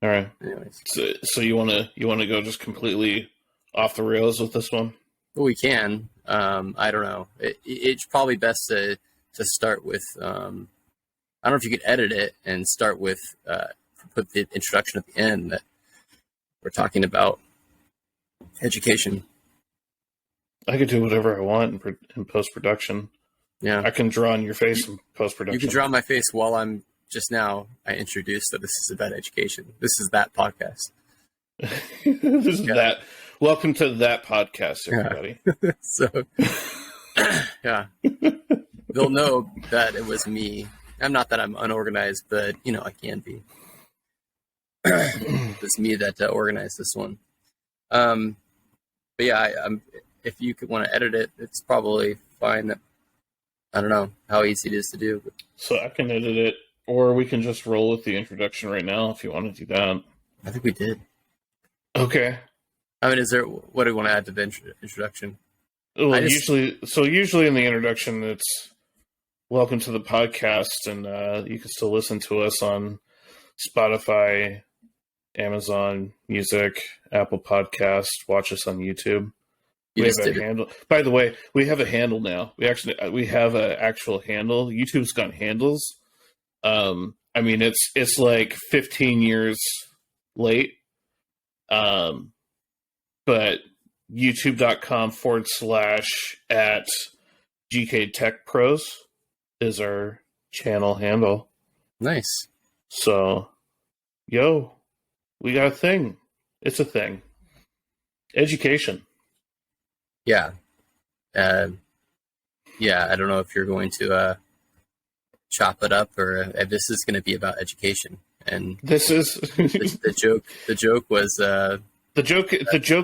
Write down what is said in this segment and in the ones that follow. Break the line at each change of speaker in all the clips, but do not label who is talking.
All right.
Anyways,
So you wanna go just completely off the rails with this one?
well, we can. I don't know. It's probably best to start with. I don't know if you could edit it and start with put the introduction at the end that we're talking about education.
I could do whatever I want in post production.
Yeah,
I can draw on your face in post
you can
production.
draw my face while I'm just now. I introduced that this is about education. This is that podcast.
This is that. Welcome to that podcast, everybody.
So, yeah, they'll know that it was me. I'm not that I'm unorganized, but I can be. It's me that organized this one. But yeah, I'm. If you could want to edit it, it's probably fine. I don't know how easy it is to do. But
So I can edit it, or we can just roll with the introduction right now if you want to do that.
I think we did.
Okay.
I mean, what do you want to add to the introduction?
Well, usually in the introduction, it's welcome to the podcast, and you can still listen to us on Spotify, Amazon Music, Apple Podcast. Watch us on YouTube.
You
We
just
have a
did it.
handle. By the way, we have a handle now. We have an actual handle. YouTube's got handles. I mean, it's like 15 years late. But youtube.com/at GK Tech Pros is our channel handle.
Nice.
So, we got a thing. It's a thing. Education.
Yeah. Yeah. I don't know if you're going to chop it up or if this is going to be about education. And
This is
the joke. The joke was.
the joke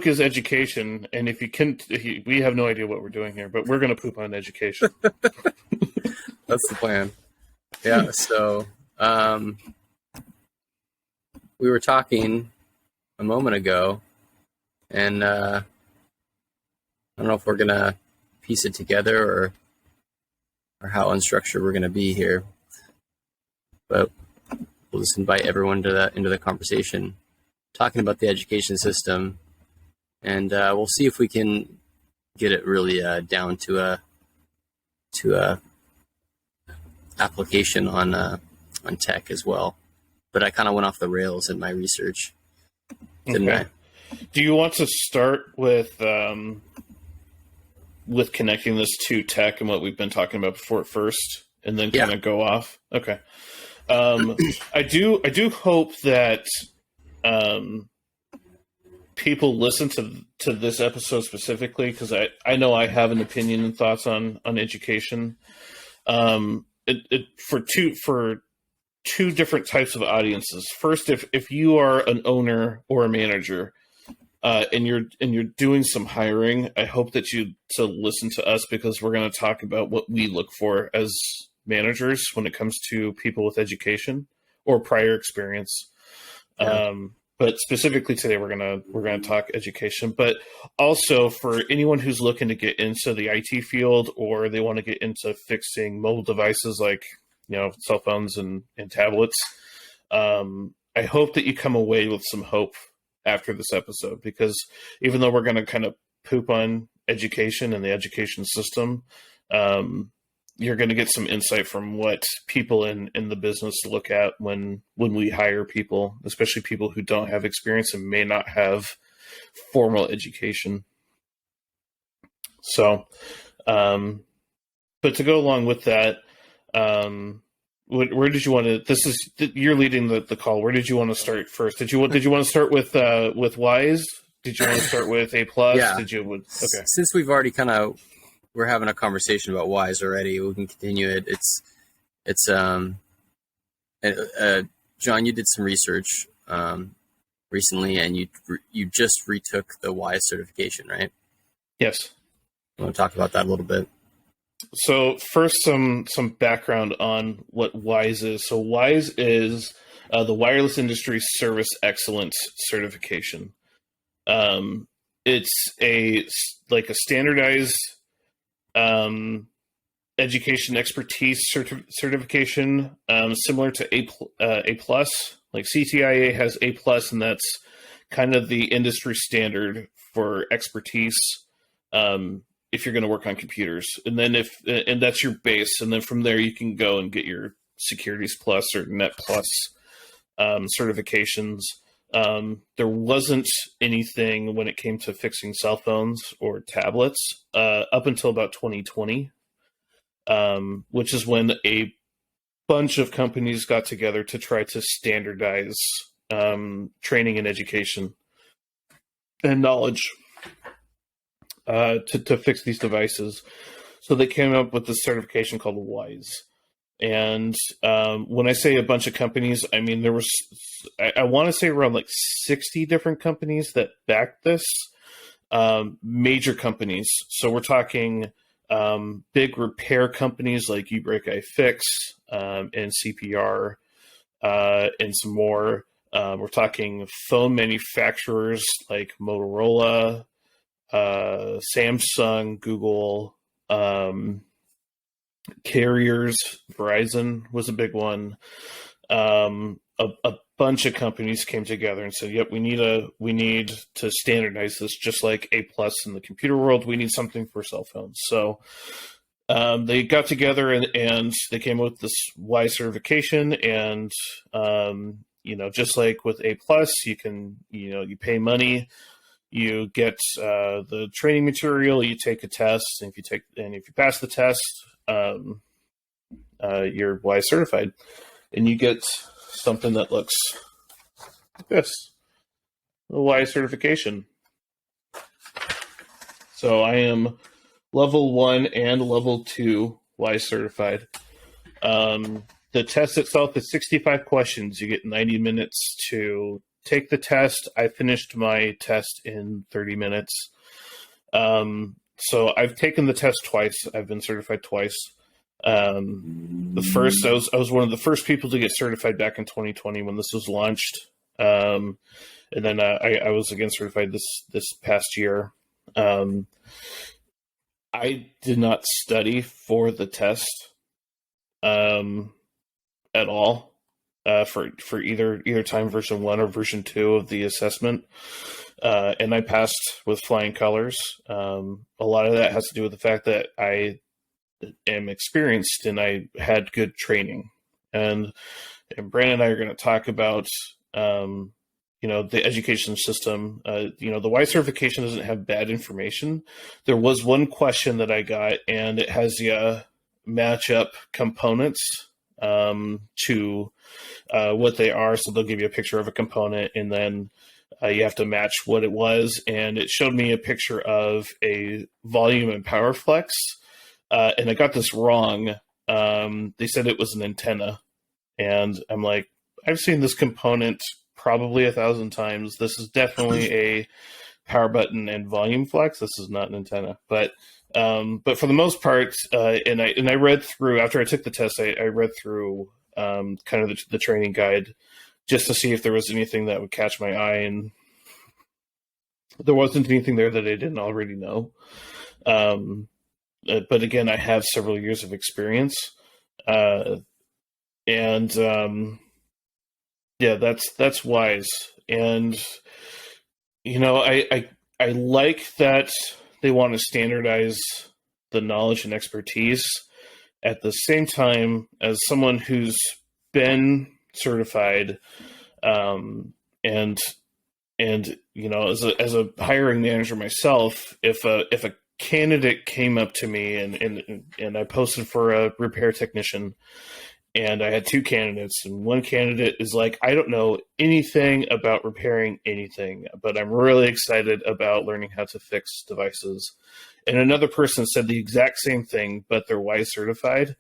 is education, and if you can, we have no idea what we're doing here, but we're going to poop on education.
That's the plan. Yeah. So we were talking a moment ago, and I don't know if we're gonna piece it together or how unstructured we're gonna be here, but we'll just invite everyone into the conversation, talking about the education system, and we'll see if we can get it really down to a application on tech as well. But I kind of went off the rails in my research, didn't
Okay.
I?
Do you want to start with connecting this to tech and what we've been talking about before first, and then kind of go off? Okay. I do hope that people listen to this episode specifically, because I know I have an opinion and thoughts on education. For two different types of audiences. First, if you are an owner or a manager, and you're doing some hiring, I hope that you to listen to us, because we're going to talk about what we look for as managers when it comes to people with education or prior experience.
Yeah.
But specifically today, we're gonna talk education. But also for anyone who's looking to get into the IT field, or they want to get into fixing mobile devices like cell phones and tablets. I hope that you come away with some hope after this episode, because even though we're going to kind of poop on education and the education system, you're going to get some insight from what people in the business look at when we hire people, especially people who don't have experience and may not have formal education. So, but to go along with that, where did you want to? You're leading the call. Where did you want to start first? Did you want to start with Wise? Did you want to start with A plus?
Yeah.
Okay.
Since we've already we're having a conversation about Wise already, we can continue it. It's John, you did some research recently, and you just retook the Wise certification, right?
Yes.
You want to talk about that a little bit?
So first, some background on what WISE is. So WISE is the Wireless Industry Service Excellence certification. It's a standardized education expertise certification, similar to A plus Like CTIA has A plus, and that's kind of the industry standard for expertise. If you're going to work on computers, and then and that's your base, and then from there you can go and get your Securities Plus or Net Plus certifications. There wasn't anything when it came to fixing cell phones or tablets up until about 2020, which is when a bunch of companies got together to try to standardize training and education and knowledge to fix these devices. So they came up with this certification called WISE. And when I say a bunch of companies, I mean, there was, I want to say around like 60 different companies that backed this, major companies. So we're talking big repair companies like eBreak iFix and CPR and some more. We're talking phone manufacturers like Motorola, Samsung, Google, carriers. Verizon was a big one. A bunch of companies came together and said, "Yep, we need to standardize this, just like A plus in the computer world. We need something for cell phones." So they got together and they came up with this WISE certification. And just like with A plus, you can you pay money. You get the training material. You take a test, and if you pass the test, you're WISE certified, and you get something that looks like this, a WISE certification. So I am level 1 and level 2 WISE certified. The test itself is 65 questions. You get 90 minutes to take the test. I finished my test in 30 minutes. So I've taken the test twice. I've been certified twice. The first, I was one of the first people to get certified back in 2020 when this was launched. And then I was again certified this past year. I did not study for the test at all. For either time version 1 or version 2 of the assessment. And I passed with flying colors. A lot of that has to do with the fact that I am experienced and I had good training. And Brandon and I are going to talk about, the education system. The WISE certification doesn't have bad information. There was one question that I got, and it has you match up components to what they are. So they'll give you a picture of a component, and then you have to match what it was. And it showed me a picture of a volume and power flex. And I got this wrong. They said it was an antenna. And I'm like, I've seen this component probably 1,000 times. This is definitely a power button and volume flex. This is not an antenna. But for the most part, and I read through, after I took the test, I read through kind of the training guide just to see if there was anything that would catch my eye, and there wasn't anything there that I didn't already know. But again, I have several years of experience, and that's WISE. And I like that they want to standardize the knowledge and expertise. At the same time, as someone who's been certified, and as a hiring manager myself, if a candidate came up to me and I posted for a repair technician, and I had 2 candidates, and one candidate is like, I don't know anything about repairing anything, but I'm really excited about learning how to fix devices. And another person said the exact same thing, but they're WISE certified.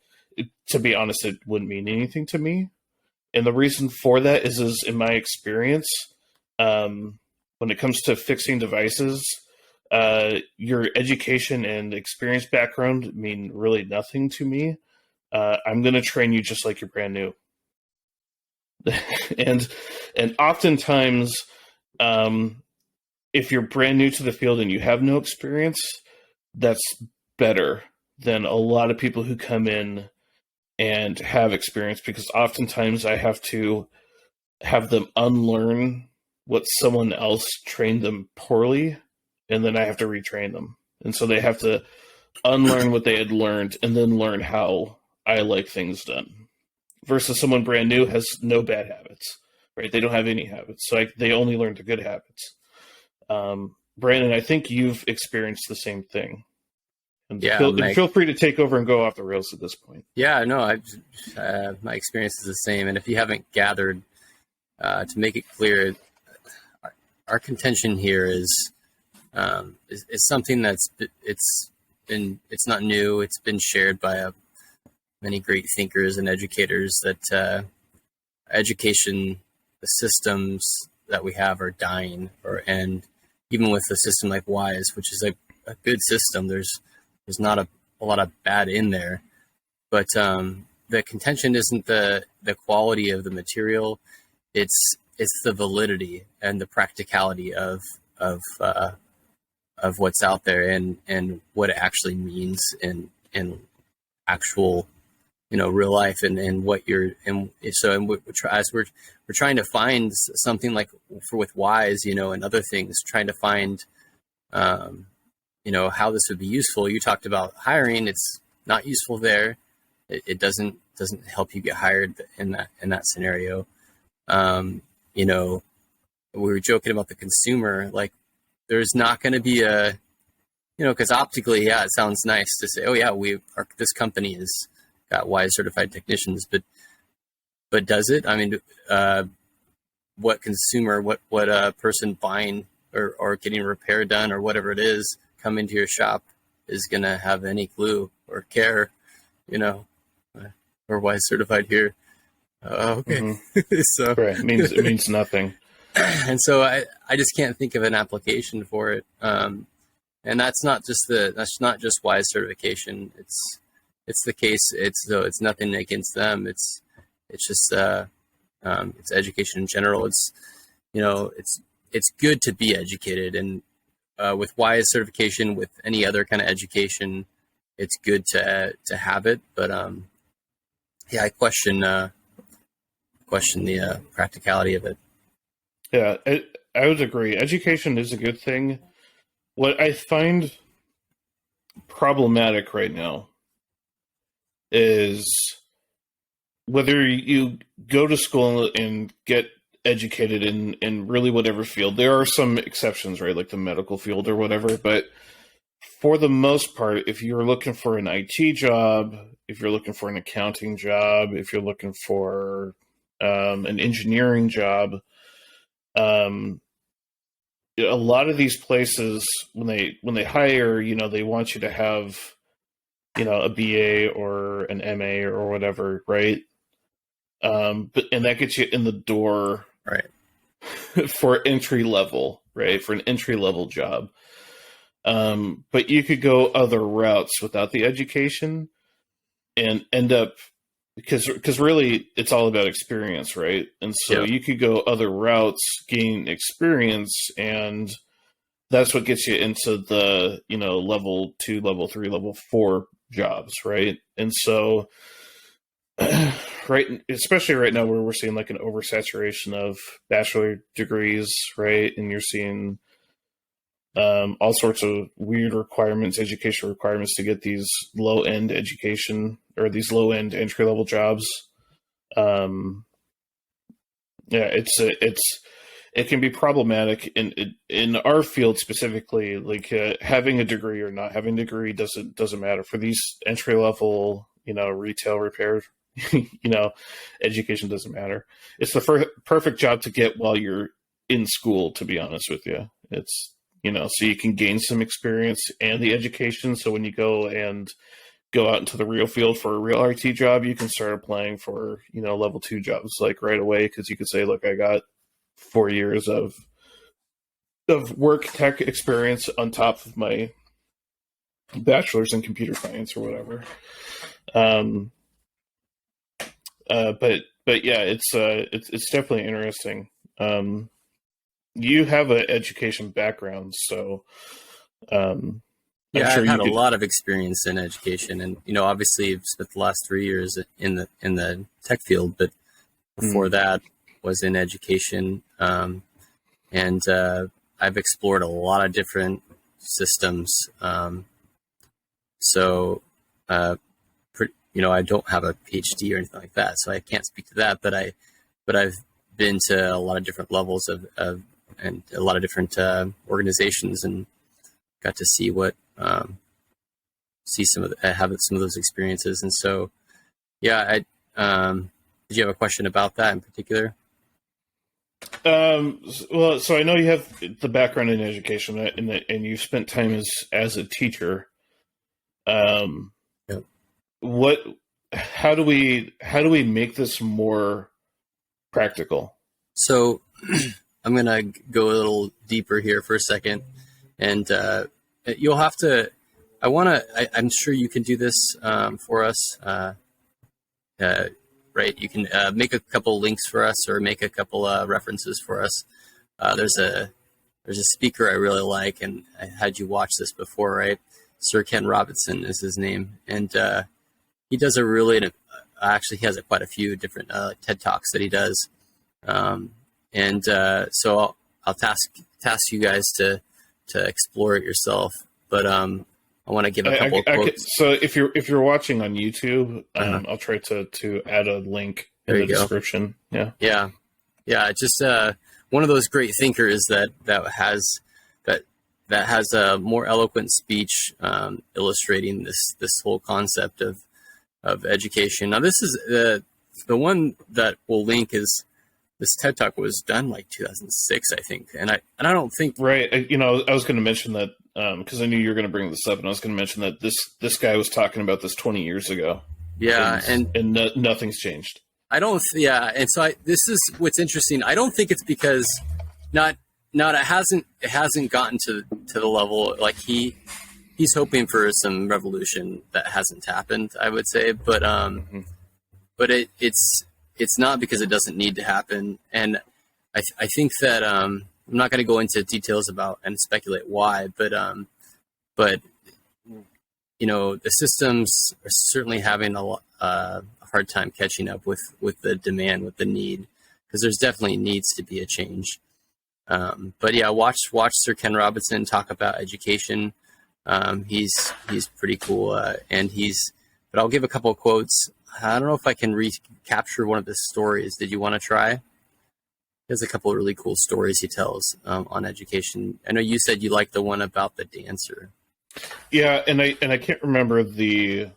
To be honest, it wouldn't mean anything to me. And the reason for that is in my experience, when it comes to fixing devices, your education and experience background mean really nothing to me. I'm going to train you just like you're brand new. and oftentimes, if you're brand new to the field and you have no experience, that's better than a lot of people who come in and have experience, because oftentimes I have to have them unlearn what someone else trained them poorly, and then I have to retrain them. And so they have to unlearn what they had learned and then learn how I like things done. Versus someone brand new has no bad habits, right? They don't have any habits. So they only learn the good habits. Brandon, I think you've experienced the same thing. And
Yeah,
feel free to take over and go off the rails at this point.
Yeah, no, my experience is the same. And if you haven't gathered, to make it clear, our contention here is something it's not new. It's been shared by many great thinkers and educators that education, the systems that we have are dying, and even with a system like WISE, which is a good system, there's not a lot of bad in there, but the contention isn't the quality of the material, it's the validity and the practicality of what's out there and what it actually means in actual, real life and what you're, and so, and we're trying to find something like with WISE, and other things, trying to find, how this would be useful. You talked about hiring. It's not useful there. It doesn't help you get hired in that scenario. We were joking about the consumer, like there's not going to be because optically, yeah, it sounds nice to say, oh yeah, this company has got WISE certified technicians, but does it? I mean, what person buying or getting a repair done or whatever it is, come into your shop is going to have any clue or care, or WISE certified here. Okay.
Mm-hmm.
So
right. It means nothing.
And so I just can't think of an application for it. And that's not just WISE certification. It's the case. It's nothing against them. It's just it's education in general. It's good to be educated, and with WISE certification, with any other kind of education, it's good to have it. But I question the practicality of it.
Yeah, I would agree. Education is a good thing. What I find problematic right now is whether you go to school and get educated in really whatever field. There are some exceptions, right? Like the medical field or whatever. But for the most part, if you're looking for an IT job, if you're looking for an accounting job, if you're looking for an engineering job, a lot of these places, when they hire, they want you to have, a BA or an MA or whatever, right? And that gets you in the door,
right,
for entry level, right? For an entry level job. But you could go other routes without the education and end up, because really it's all about experience, right? And so you could go other routes, gain experience, and that's what gets you into the, level 2, level 3, level 4 jobs, right? And so, right, especially right now where we're seeing like an oversaturation of bachelor degrees, right? And you're seeing all sorts of weird requirements, education requirements to get these low-end education or these low-end entry-level jobs. It can be problematic in our field specifically. Like having a degree or not having a degree doesn't matter for these entry-level, retail repair. Education doesn't matter. It's the perfect job to get while you're in school. To be honest with you, it's so you can gain some experience and the education. So when you go out into the real field for a real RT job, you can start applying for, level 2 jobs like right away. Cause you could say, look, I got 4 years of work tech experience on top of my bachelor's in computer science or whatever. But yeah, it's definitely interesting. You have an education background, so
I've had a lot of experience in education, and obviously I've spent the last 3 years in the tech field, but before that, was in education, and I've explored a lot of different systems. So, I don't have a PhD or anything like that, so I can't speak to that. But I've been to a lot of different levels of and a lot of different organizations, and got to see have some of those experiences. And so, yeah, did you have a question about that in particular?
Well, so I know you have the background in education, and you've spent time as a teacher.
Yep.
How do we make this more practical?
So I'm going to go a little deeper here for a second, and you'll have to, I'm sure you can do this for us, right? You can make a couple links for us, or make a couple references for us. There's a speaker I really like, and I had you watch this before, right? Sir Ken Robinson is his name, and he does actually he has quite a few different TED Talks that he does, so I'll task you guys to explore it yourself. But I want to give a couple of quotes.
So if you're watching on YouTube, I'll try to add a link in the description. Yeah.
Just one of those great thinkers that has a more eloquent speech, illustrating this whole concept of education. Now, this is the one that we'll link is this TED Talk was done like 2006, I think, and I don't think
right. I was going to mention that because I knew you were going to bring this up, and I was going to mention that this guy was talking about this 20 years ago.
Yeah,
and nothing's changed.
I don't. Yeah, and so this is what's interesting. I don't think it's because it hasn't gotten to the level like he's hoping for some revolution that hasn't happened, I would say, but it's not because it doesn't need to happen. And I think that I'm not going to go into details about and speculate why, but the systems are certainly having a hard time catching up with the demand, with the need, because there's definitely needs to be a change. But yeah, watch Sir Ken Robinson talk about education. He's pretty cool, but I'll give a couple of quotes. I don't know if I can recapture one of his stories. Did you want to try? He has a couple of really cool stories he tells on education. I know you said you like the one about the dancer.
Yeah, and I can't remember the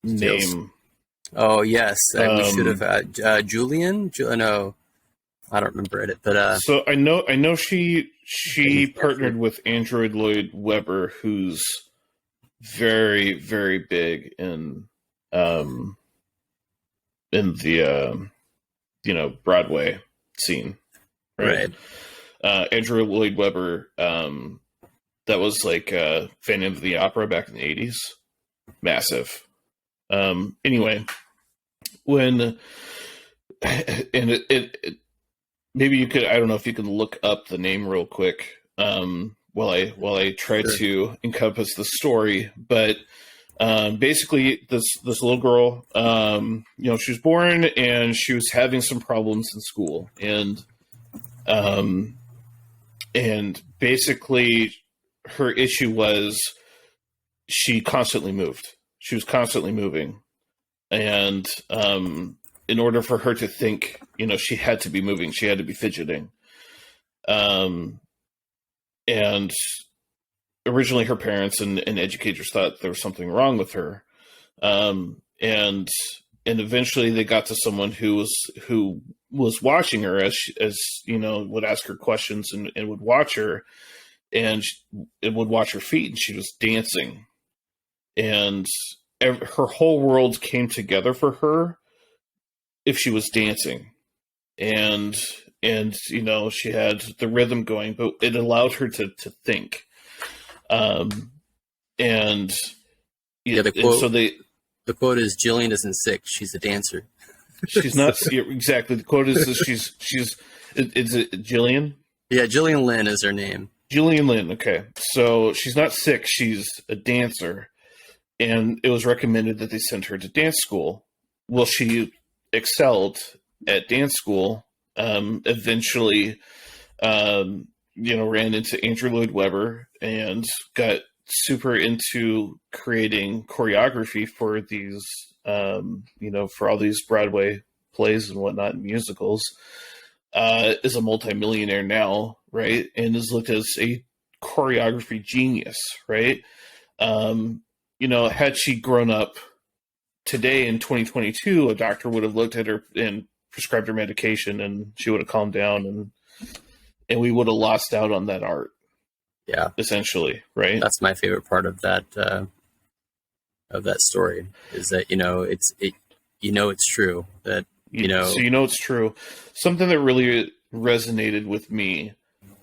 name.
Oh yes, we should have Julian. No, I don't remember it. But
so I know she partnered with Andrew Lloyd Webber, who's very, very big in the Broadway scene, right? Andrew Lloyd Webber, that was like Phantom of the Opera back in the 80s, massive. Anyway, when it maybe you could, I don't know if you can look up the name real quick while I try to encompass the story, but basically this little girl, she was born and she was having some problems in school, and basically her issue was she constantly moved. She was constantly moving, and in order for her to think, she had to be moving. She had to be fidgeting. And originally her parents and educators thought there was something wrong with her. And eventually they got to someone who was watching her as would ask her questions and would watch her, and it would watch her feet, and she was dancing. And her whole world came together for her if she was dancing, and she had the rhythm going, but it allowed her to think. The
quote is, Jillian isn't sick, she's a dancer.
She's not exactly. The quote is is it Jillian?
Yeah, Jillian Lynn is her name.
Jillian Lynn. Okay, so she's not sick, she's a dancer, and it was recommended that they send her to dance school. Well, she excelled at dance school, eventually, ran into Andrew Lloyd Webber and got super into creating choreography for these, for all these Broadway plays and whatnot, and musicals, is a multimillionaire now, right? And is looked as a choreography genius, right? Had she grown up today in 2022, a doctor would have looked at her and prescribed her medication, and she would have calmed down, and we would have lost out on that art.
Yeah,
essentially, right?
That's my favorite part of that story, is that it's true that
So it's true. Something that really resonated with me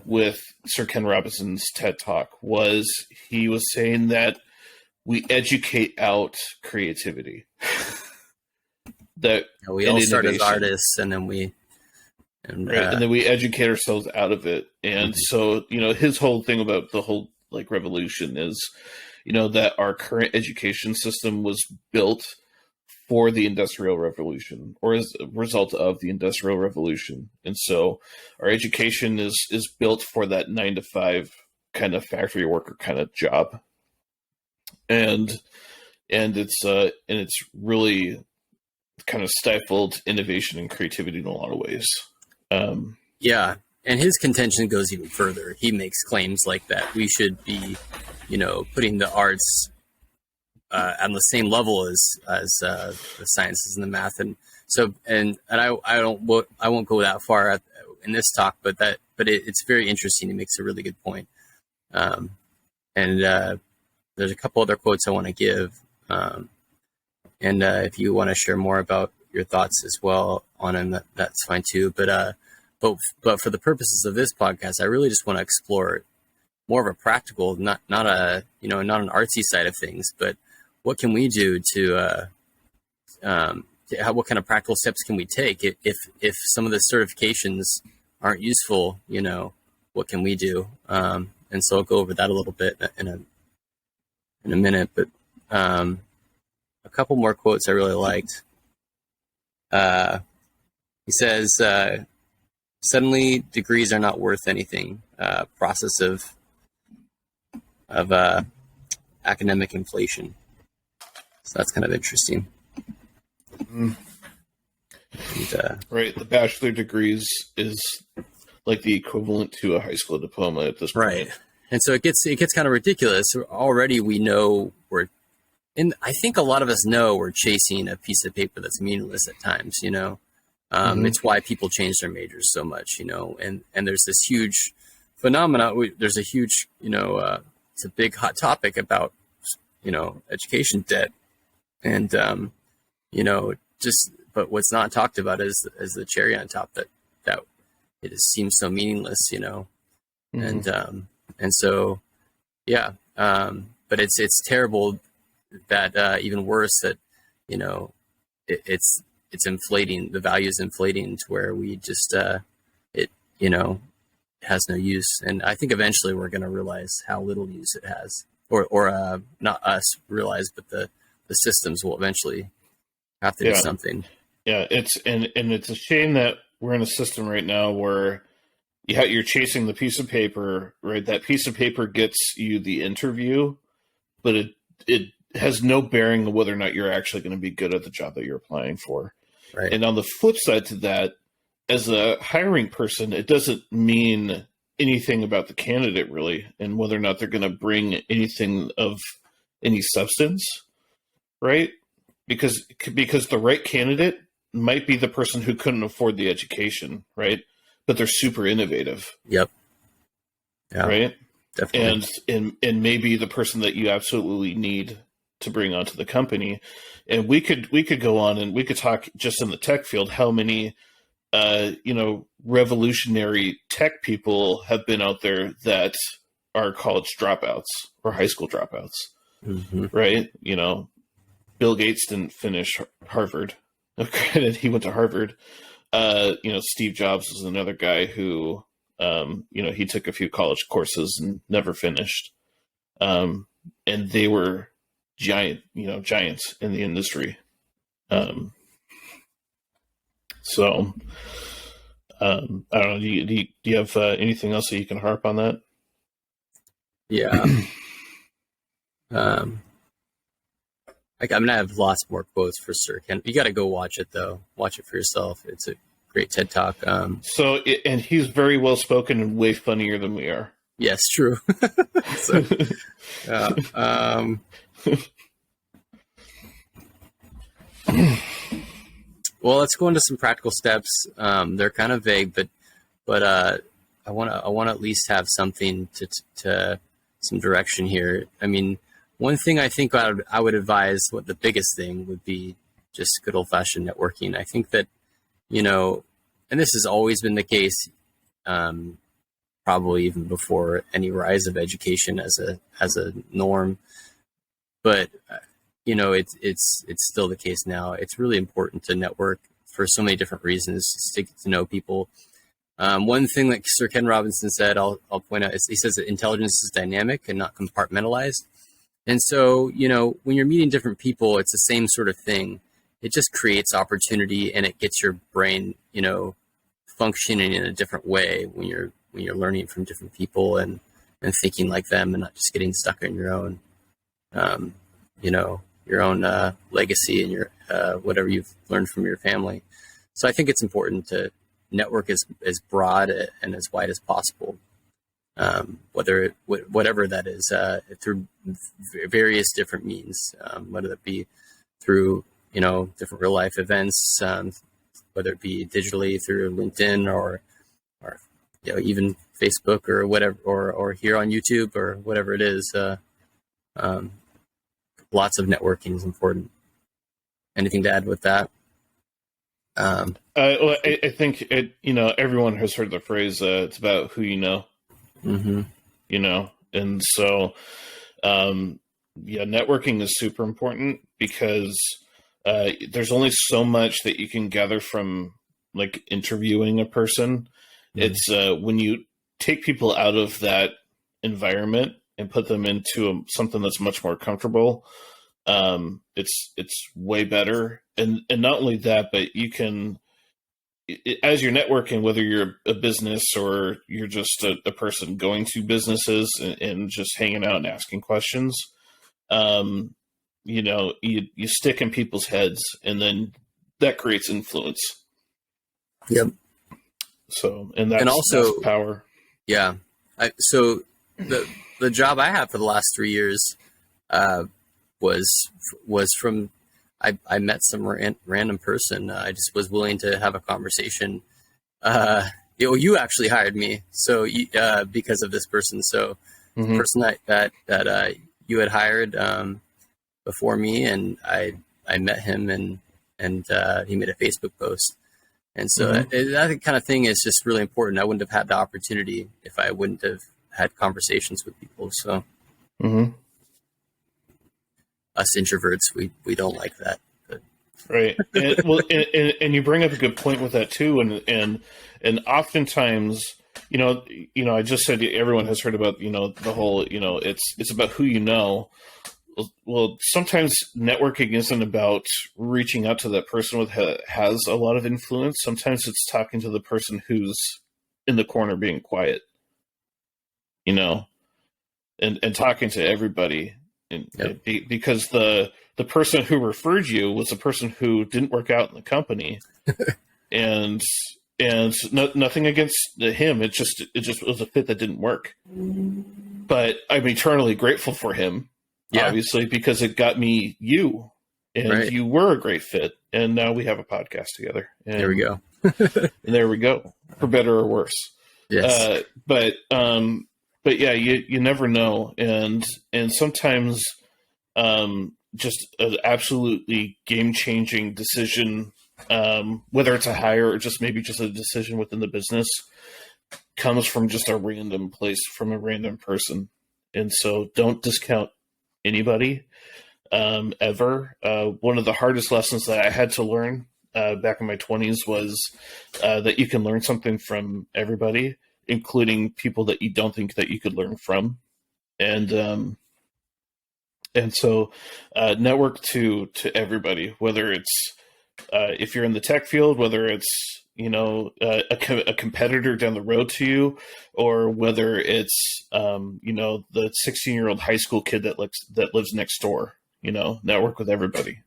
with Sir Ken Robinson's TED Talk was he was saying that we educate out creativity. That
we all start as artists, and then we
and then we educate ourselves out of it. And so, his whole thing about the whole revolution is, that our current education system was built for the Industrial Revolution, or as a result of the Industrial Revolution. And so our education is built for that 9-to-5 kind of factory worker kind of job. And it's really kind of stifled innovation and creativity in a lot of ways.
Yeah. And his contention goes even further. He makes claims like that we should be, putting the arts on the same level as the sciences and the math. And so, and I won't go that far in this talk, but it's very interesting. He makes a really good point. And there's a couple other quotes I want to give. And if you want to share more about your thoughts as well on him, that's fine too. But for the purposes of this podcast, I really just want to explore more of a practical, not an artsy side of things, but what can we do to what kind of practical steps can we take if some of the certifications aren't useful? What can we do? And so I'll go over that a little bit in a minute, but a couple more quotes I really liked. He says, "Suddenly, degrees are not worth anything. Process of academic inflation." So that's kind of interesting.
And, right, the bachelor degrees is like the equivalent to a high school diploma at this point.
Right, and so it gets kind of ridiculous. Already, we know and I think a lot of us know we're chasing a piece of paper that's meaningless at times. It's why people change their majors so much. And there's this huge phenomena. There's a huge, it's a big hot topic about, education debt, and but what's not talked about is the cherry on top that it seems so meaningless, and so yeah, but it's terrible that even worse that it's inflating, the value is inflating to where we just it has no use. And I think eventually we're going to realize how little use it has, or not us realize, but the systems will eventually have to do something.
Yeah, it's a shame that we're in a system right now where you're chasing the piece of paper, right? That piece of paper gets you the interview, but it has no bearing on whether or not you're actually going to be good at the job that you're applying for.
Right.
And on the flip side to that, as a hiring person, it doesn't mean anything about the candidate really, and whether or not they're going to bring anything of any substance, right? Because the right candidate might be the person who couldn't afford the education, right? But they're super innovative.
Yep. Yeah.
Right.
Definitely.
And maybe the person that you absolutely need to bring onto the company. And we could go on and we could talk just in the tech field, how many, revolutionary tech people have been out there that are college dropouts or high school dropouts, right? Bill Gates didn't finish Harvard. Granted, he went to Harvard. Steve Jobs was another guy who, he took a few college courses and never finished. And they were giants in the industry. I don't know. Do you have anything else that you can harp on that?
Yeah. I'm gonna have lots more quotes for Sir Ken. You got to go watch it though. Watch it for yourself. It's a great TED Talk.
And he's very well spoken and way funnier than we are.
Yes, true. So, well, let's go into some practical steps. They're kind of vague, but I want to at least have something to some direction here. I mean, one thing I think I would advise, what the biggest thing would be, just good old fashioned networking. I think that, and this has always been the case, probably even before any rise of education as a norm, but it's still the case now. It's really important to network for so many different reasons, to get to know people. One thing that Sir Ken Robinson said, I'll point out, is he says that intelligence is dynamic and not compartmentalized. And so, when you're meeting different people, it's the same sort of thing. It just creates opportunity, and it gets your brain, functioning in a different way when you're learning from different people and thinking like them, and not just getting stuck in your own, your own legacy and your whatever you've learned from your family. So I think it's important to network as broad and as wide as possible, whatever that is, through various different means, whether it be through different real life events, whether it be digitally through LinkedIn or even Facebook or whatever, or here on YouTube or whatever it is. Lots of networking is important. Anything to add with that?
Well, I think everyone has heard the phrase, it's about who you know.
Mm-hmm.
And so, networking is super important, because there's only so much that you can gather from like interviewing a person. Mm-hmm. It's when you take people out of that environment and put them into something that's much more comfortable, it's way better. And not only that, but you can, as you're networking, whether you're a business or you're just a person going to businesses and just hanging out and asking questions, you stick in people's heads, and then that creates influence.
Yep.
So, and that's power.
Yeah. So the job I had for the last 3 years was from, I met some random person. I just was willing to have a conversation. You actually hired me, so because of this person. So mm-hmm. The person that you had hired before me, and I met him, and he made a Facebook post. And so mm-hmm. that kind of thing is just really important. I wouldn't have had the opportunity if I wouldn't have had conversations with people. So
mm-hmm.
Us introverts, we don't like that. But.
Right. And you bring up a good point with that too. And oftentimes, I just said everyone has heard about, the whole, it's about who you know. Well, sometimes networking isn't about reaching out to that person has a lot of influence. Sometimes it's talking to the person who's in the corner being quiet, and talking to everybody. Yep. Because the person who referred you was a person who didn't work out in the company, and nothing against him. It just was a fit that didn't work. But I'm eternally grateful for him. Yeah. Obviously, because it got me you, and right. You were a great fit, and now we have a podcast together. And
there we go.
And there we go, for better or worse.
Yes.
But yeah, you never know, and sometimes just an absolutely game-changing decision, whether it's a hire or just maybe just a decision within the business, comes from just a random place, from a random person. And so don't discount anybody ever. One of the hardest lessons that I had to learn back in my 20s was that you can learn something from everybody, including people that you don't think that you could learn from. And so network to everybody, whether it's if you're in the tech field, whether it's a competitor down the road to you, or whether it's the 16-year-old high school kid that lives next door. Network with everybody.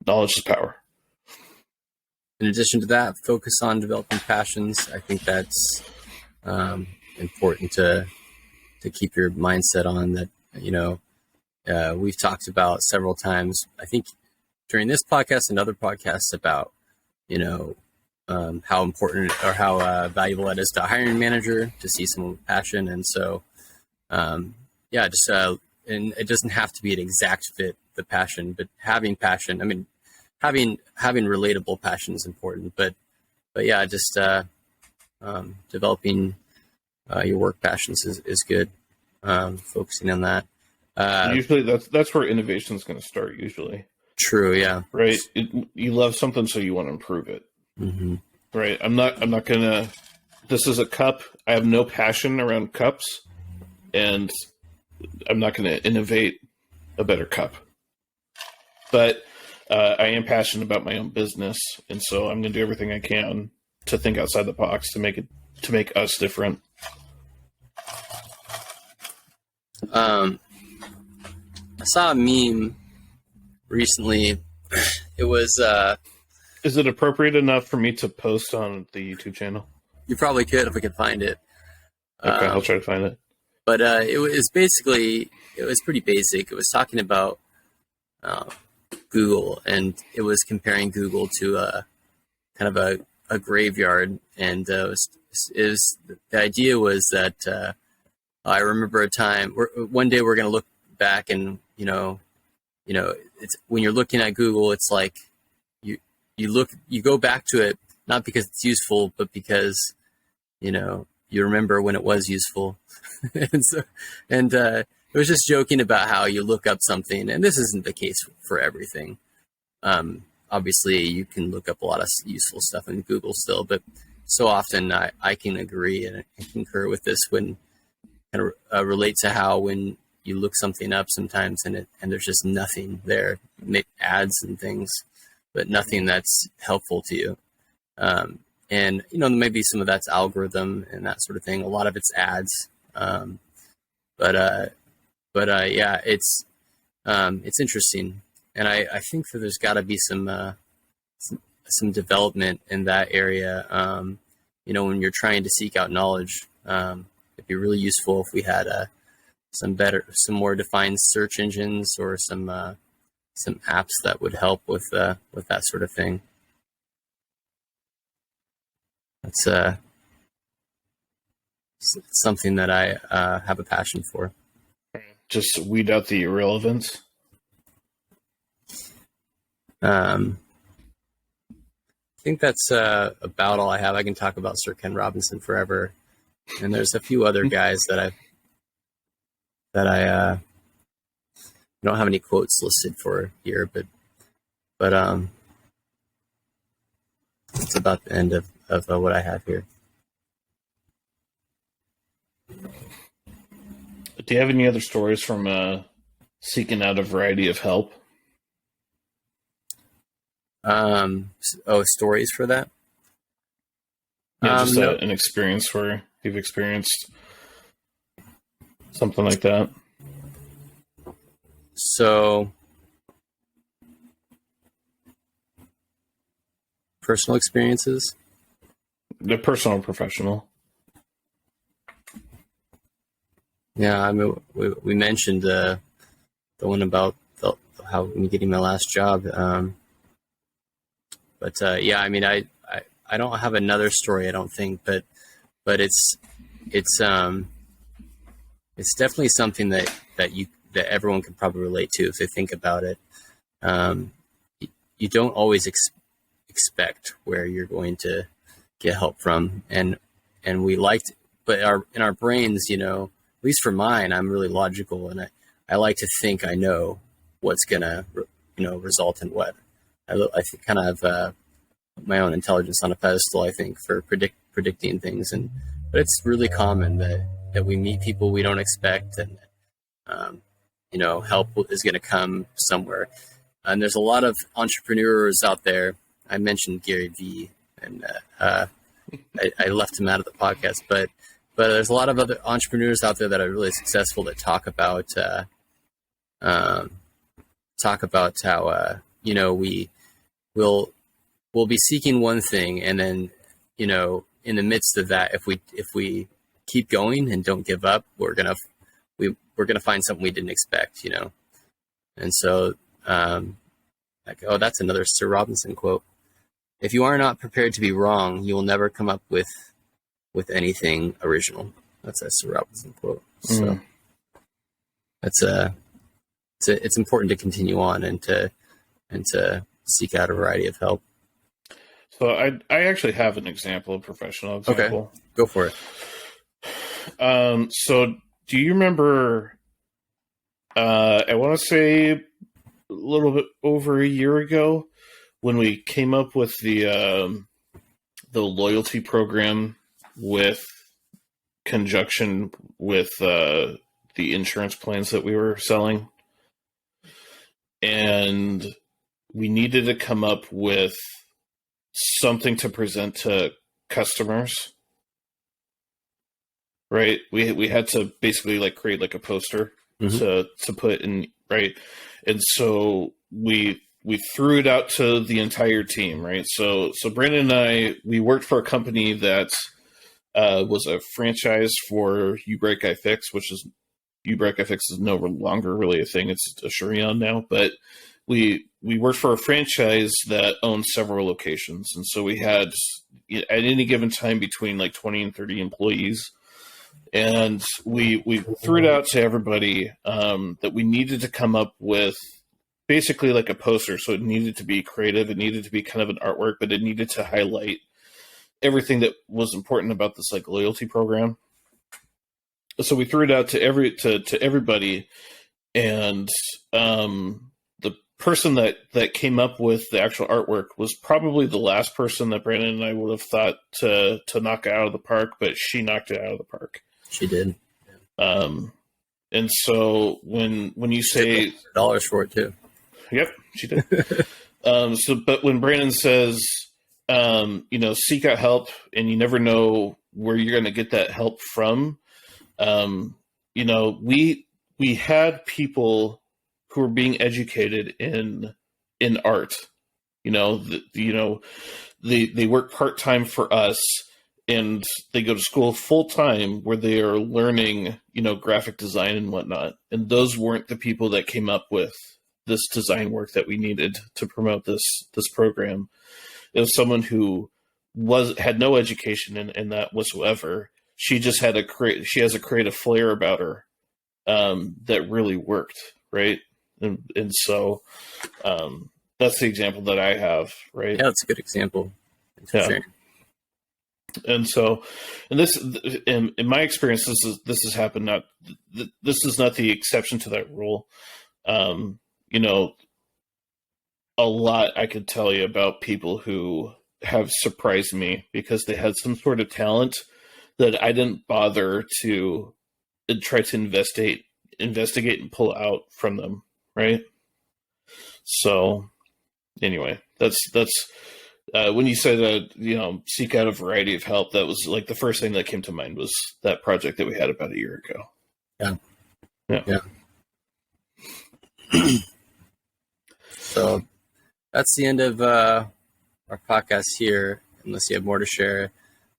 Knowledge is power.
In addition to that, focus on developing passions. I think that's important to keep your mindset on that. We've talked about several times, I think during this podcast and other podcasts, about, how important or how valuable it is to a hiring manager to see someone with passion. And so, and it doesn't have to be an exact fit, the passion, but having passion, I mean, having relatable passion is important, but yeah, just developing your work passions is good. Focusing on that.
Usually that's where innovation is going to start. Usually.
True. Yeah.
Right. You love something, so you want to improve it.
Mm-hmm.
Right. I'm not gonna. This is a cup. I have no passion around cups, and I'm not going to innovate a better cup. But I am passionate about my own business, and so I'm going to do everything I can to think outside the box to make us different.
I saw a meme recently. It was.
Is it appropriate enough for me to post on the YouTube channel?
You probably could if we could find it.
Okay, I'll try to find it.
But it was pretty basic. It was talking about Google, and it was comparing Google to kind of a graveyard. And the idea was that I remember a time one day we're going to look back, and it's when you're looking at Google, it's like you go back to it not because it's useful, but because you remember when it was useful. and it was just joking about how you look up something, and this isn't the case for everything. Obviously, you can look up a lot of useful stuff in Google still, but so often I can agree and concur with this when kind of relate to how when you look something up sometimes and there's just nothing there, ads and things, but nothing that's helpful to you. And maybe some of that's algorithm and that sort of thing. A lot of it's ads. But yeah, it's interesting. And I think that there's gotta be some development in that area. When you're trying to seek out knowledge, it'd be really useful if we had some more defined search engines or some apps that would help with that sort of thing. That's something that I have a passion for.
Just weed out the irrelevance.
I think that's about all I have. I can talk about Sir Ken Robinson forever, and there's a few other guys that I don't have any quotes listed for here, but it's about the end of what I have here.
Do you have any other stories from seeking out a variety of help?
Stories for that?
Yeah, just
no.
an experience where you've experienced something like that.
So, personal experiences?
The personal or professional.
Yeah, I mean, we mentioned the one about how me getting my last job. But yeah, I mean, I don't have another story, I don't think, but it's definitely something that everyone can probably relate to if they think about it. You don't always expect where you're going to get help from, and we liked, but in our brains, at least for mine, I'm really logical, and I like to think I know what's gonna result in what. I kind of have my own intelligence on a pedestal, I think, for predicting things, but it's really common that we meet people we don't expect, and help is going to come somewhere. And there's a lot of entrepreneurs out there I mentioned Gary Vee, and I left him out of the podcast, but there's a lot of other entrepreneurs out there that are really successful that talk about how we'll be seeking one thing, and then in the midst of that, if we keep going and don't give up, we're gonna find something we didn't expect, and so that's another Sir Robinson quote. If you are not prepared to be wrong, you will never come up with anything original. That's a Sir Robinson quote. So it's important to continue on and to seek out a variety of help.
So I actually have an example, a professional example.
Okay, go for it.
So do you remember, I want to say a little bit over a year ago, when we came up with the loyalty program with conjunction with the insurance plans that we were selling, and we needed to come up with something to present to customers, right? We had to basically create a poster to put in, right? And so we threw it out to the entire team, right? So Brandon and I, we worked for a company that was a franchise for uBreak iFix, which is uBreak iFix is no longer really a thing. It's Asurion now, but we worked for a franchise that owned several locations. And so we had, at any given time, between 20 and 30 employees. And we threw it out to everybody that we needed to come up with basically a poster. So it needed to be creative. It needed to be kind of an artwork, but it needed to highlight everything that was important about this loyalty program. So we threw it out to everybody, and the person that came up with the actual artwork was probably the last person that Brandon and I would have thought to knock it out of the park, but she knocked it out of the park.
She did.
And so when you say
dollars for it too.
Yep, she did. But when Brandon says, seek out help, and you never know where you're going to get that help from. We had people who were being educated in art. They work part-time for us, and they go to school full-time where they are learning, graphic design and whatnot. And those weren't the people that came up with this design work that we needed to promote this program. It was someone who had no education in that whatsoever. She just had she has a creative flair about her that really worked, right? And so that's the example that I have, right?
Yeah, that's a good example. Thanks for sharing.
And so, and this, in my experience, this has happened. This is not the exception to that rule. A lot I could tell you about people who have surprised me because they had some sort of talent that I didn't bother to try to investigate and pull out from them, right? So, anyway, that's when you said that, seek out a variety of help, that was the first thing that came to mind was that project that we had about a year ago. Yeah.
So that's the end of our podcast here, unless you have more to share.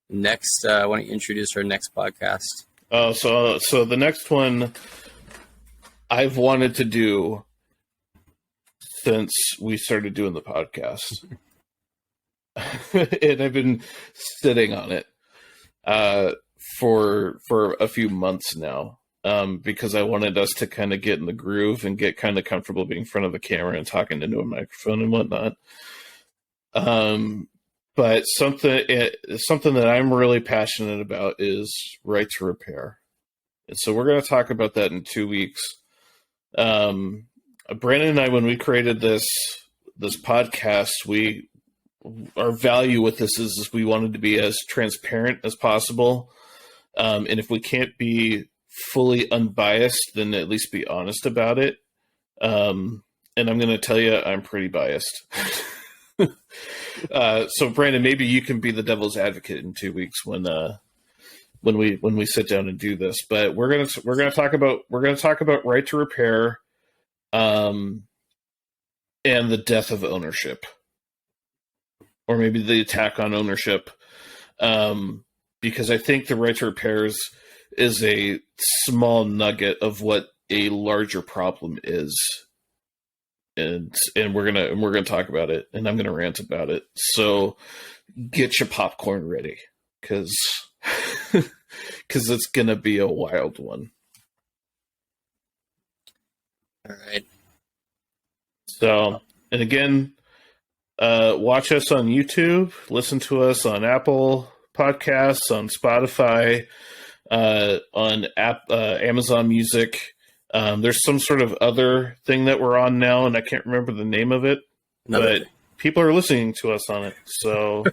Next, why don't you introduce our next podcast?
So the next one I've wanted to do since we started doing the podcast. And I've been sitting on it for a few months now, because I wanted us to kind of get in the groove and get kind of comfortable being in front of the camera and talking into a microphone and whatnot. But something that I'm really passionate about is right to repair. And so we're going to talk about that in 2 weeks. Brandon and I, when we created this podcast, our value with this is we wanted to be as transparent as possible. And if we can't be fully unbiased, then at least be honest about it. And I'm going to tell you, I'm pretty biased. So Brandon, maybe you can be the devil's advocate in 2 weeks when we sit down and do this. But we're gonna talk about right to repair, and the death of ownership, or maybe the attack on ownership, because I think the right to repair is a small nugget of what a larger problem is. And we're gonna talk about it, and I'm gonna rant about it. So get your popcorn ready, because it's gonna be a wild one.
All right.
So, and again, watch us on YouTube, listen to us on Apple Podcasts, on Spotify, on Amazon Music. There's some sort of other thing that we're on now, and I can't remember the name of it, but people are listening to us on it. So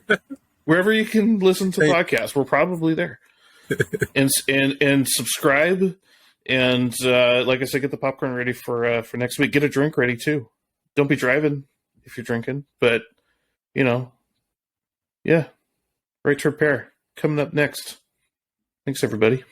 wherever you can listen to podcasts, we're probably there. and subscribe, and like I said, get the popcorn ready for next week. Get a drink ready too. Don't be driving if you're drinking, but yeah, right to repair coming up next. Thanks, everybody.